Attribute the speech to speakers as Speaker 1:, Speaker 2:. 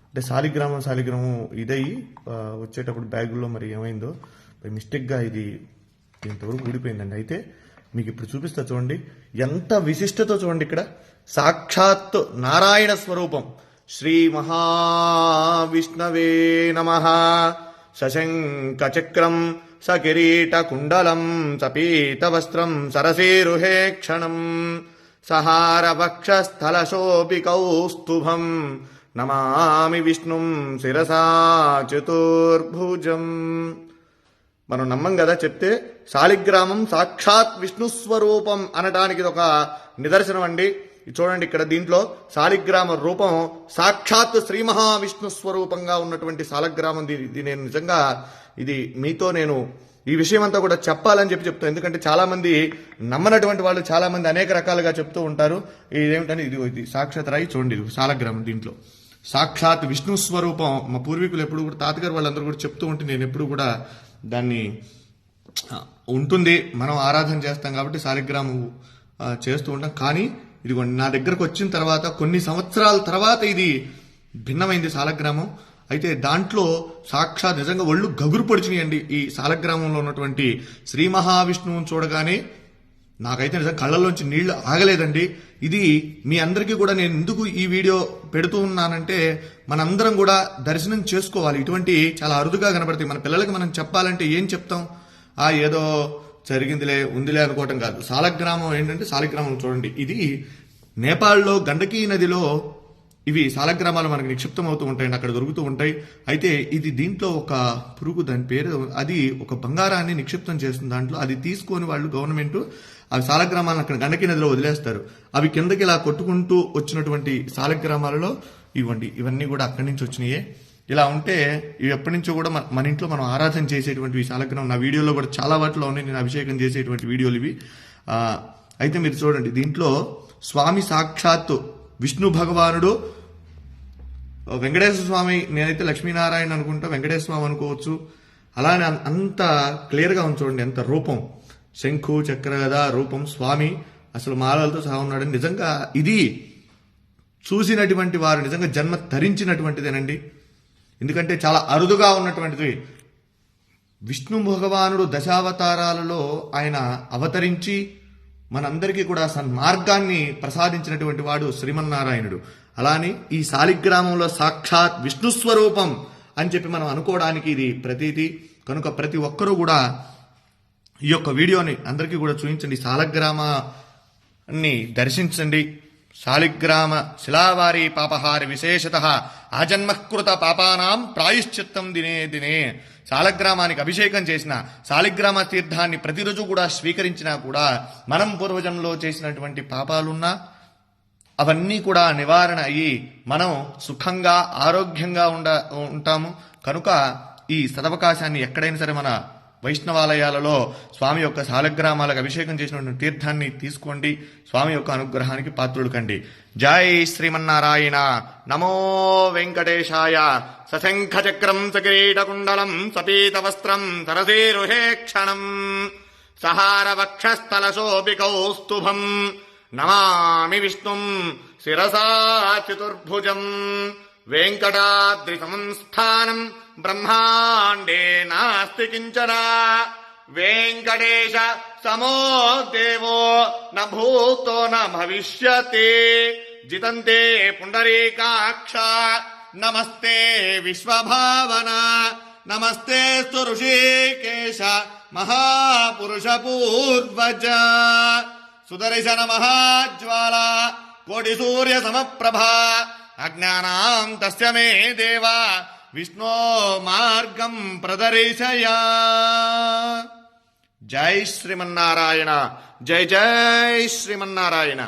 Speaker 1: అంటే శాలిగ్రామం ఇదయ్యి వచ్చేటప్పుడు బ్యాగుల్లో మరి ఏమైందో మిస్టేక్గా ఇది ఇంతవరకు ఊడిపోయిందండి. అయితే మీకు ఇప్పుడు చూపిస్తా చూడండి, ఎంత విశిష్టతో చూడండి. ఇక్కడ సాక్షాత్ నారాయణ స్వరూపం. శ్రీ మహావిష్ణవే నమః. సశంఖ చక్రం సకిరీట కుండలం సపీత వస్త్రం సరసీరుహే క్షణం సహార వక్షస్థల శోభి కౌస్తుభం నమామి విష్ణుం శిరసా చతుర్భుజం. మనం నమ్మం కదా చెప్తే. శాలిగ్రామం సాక్షాత్ విష్ణు స్వరూపం అనడానికి ఇది ఒక నిదర్శనం అండి. చూడండి, ఇక్కడ దీంట్లో శాలిగ్రామ రూపం సాక్షాత్ శ్రీ మహావిష్ణు స్వరూపంగా ఉన్నటువంటి శాలిగ్రామం. ఇది నేను నిజంగా ఇది మీతో నేను ఈ విషయం అంతా కూడా చెప్పాలని చెప్తాను. ఎందుకంటే చాలా మంది నమ్మనటువంటి వాళ్ళు చాలా మంది అనేక రకాలుగా చెప్తూ ఉంటారు. ఇదేమిటని ఇది సాక్షాత్ రాయి చూడండి, ఇది శాలిగ్రామం. దీంట్లో సాక్షాత్ విష్ణు స్వరూపం. మా పూర్వీకులు ఎప్పుడు కూడా తాతగారు వాళ్ళందరూ కూడా చెప్తూ ఉంటే నేను ఎప్పుడు కూడా దాన్ని ఉంటుంది, మనం ఆరాధన చేస్తాం కాబట్టి శాలిగ్రామం చేస్తూ ఉంటాం. కానీ ఇదిగోండి, నా దగ్గరకు వచ్చిన తర్వాత కొన్ని సంవత్సరాల తర్వాత ఇది భిన్నమైంది శాలిగ్రామం. అయితే దాంట్లో సాక్షాత్ నిజంగా ఒళ్ళు గగురు పొడిచినాయండి. ఈ శాలిగ్రామంలో ఉన్నటువంటి శ్రీ మహావిష్ణువుని చూడగానే నాకైతే నిజంగా కళ్ళల్లోంచి నీళ్లు ఆగలేదండి. ఇది మీ అందరికీ కూడా నేను ఎందుకు ఈ వీడియో పెడుతూ ఉన్నానంటే మనందరం కూడా దర్శనం చేసుకోవాలి. ఇటువంటి చాలా అరుదుగా కనబడతాయి. మన పిల్లలకి మనం చెప్పాలంటే ఏం చెప్తాం? ఏదో జరిగిందిలే ఉందిలే అనుకోవటం కాదు. శాలిగ్రామం ఏంటంటే, శాలిగ్రామం చూడండి, ఇది నేపాల్లో గండకీ నదిలో ఇవి శాలిగ్రామాలు మనకి నిక్షిప్తం అవుతూ ఉంటాయండి, అక్కడ దొరుకుతూ ఉంటాయి. అయితే ఇది దీంట్లో ఒక పురుగు, దాని పేరు, అది ఒక బంగారాన్ని నిక్షిప్తం చేస్తుంది దాంట్లో. అది తీసుకొని వాళ్ళు గవర్నమెంట్ ఆ శాలిగ్రామాలను అక్కడ గండకీ నదిలో వదిలేస్తారు. అవి కిందకి ఇలా కొట్టుకుంటూ వచ్చినటువంటి శాలిగ్రామాలలో ఇవన్నీ కూడా అక్కడి నుంచి వచ్చినాయే. ఇలా ఉంటే ఇవి ఎప్పటి నుంచో కూడా మన ఇంట్లో మనం ఆరాధన చేసేటువంటి శాలిగ్రామం. నా వీడియోలో కూడా చాలా వాటిలో ఉన్నాయి, నేను అభిషేకం చేసేటువంటి వీడియోలు ఇవి. అయితే మీరు చూడండి, దీంట్లో స్వామి సాక్షాత్తు విష్ణు భగవానుడు, వెంకటేశ్వర స్వామి, నేనైతే లక్ష్మీనారాయణ అనుకుంటా, వెంకటేశ్వర స్వామి అనుకోవచ్చు. అలానే అంత క్లియర్గా ఉంది చూడండి, ఎంత రూపం, శంఖు చక్రగద రూపం, స్వామి అసలు మాలలతో సహా ఉన్నాడు. నిజంగా ఇది చూసినటువంటి వారు నిజంగా జన్మ ధరించినటువంటిదేనండి. ఎందుకంటే చాలా అరుదుగా ఉన్నటువంటిది. విష్ణు భగవానుడు దశావతారాలలో ఆయన అవతరించి మనందరికీ కూడా సన్మార్గాన్ని ప్రసాదించినటువంటి వాడు శ్రీమన్నారాయణుడు. అలానే ఈ శాలిగ్రామంలో సాక్షాత్ విష్ణు స్వరూపం అని చెప్పి మనం అనుకోవడానికి ఇది ప్రతీతి. కనుక ప్రతి ఒక్కరూ కూడా ఈ యొక్క వీడియోని అందరికీ కూడా చూపించండి, శాలిగ్రామాన్ని దర్శించండి. శాలిగ్రామ శిలావారి పాపహార విశేషత ఆజన్మకృత పాపానాం ప్రాయశ్చిత్తం దినే దినే. శాలిగ్రామానికి అభిషేకం చేసిన, శాలిగ్రామ తీర్థాన్ని ప్రతిరోజు కూడా స్వీకరించినా కూడా మనం పూర్వజన్మలో చేసినటువంటి పాపాలున్నా అవన్నీ కూడా నివారణ అయ్యి మనం సుఖంగా ఆరోగ్యంగా ఉంటాము. కనుక ఈ సదవకాశాన్ని ఎక్కడైనా సరే మన వైష్ణవాలయాలలో స్వామి యొక్క శాలిగ్రామాలకు అభిషేకం చేసినటువంటి తీర్థాన్ని తీసుకోండి. స్వామి యొక్క అనుగ్రహానికి పాత్రులు కండి. జై శ్రీమన్నారాయణ. నమో వెంకటేశాయ. సశంఖ చక్రం సకిరీటకుండలం సపీత వస్త్రం సరసీరుహే క్షణం సహార వక్షస్థల శోభి కౌస్తుభం నమామి విష్ణుం శిరసా చతుర్భుజం. వెంకటాద్రి సంస్థానం బ్రహ్మాండే నాస్తి కించన వెంకటేశ సమో దేవో న భూతో న భవిష్యతి. జితంతే పుండరీకాక్ష నమస్తే విశ్వభావన నమస్తే ఋషికేశ మహాపురుష పూర్వజ. సుదర్శన మహాజ్వాల కోటి సూర్య సమప్రభా అజ్ఞానాం తస్య మే దేవా విష్ణో మార్గం ప్రదర్శయ. జై శ్రీమన్నారాయణ. జై జై శ్రీమన్నారాయణ.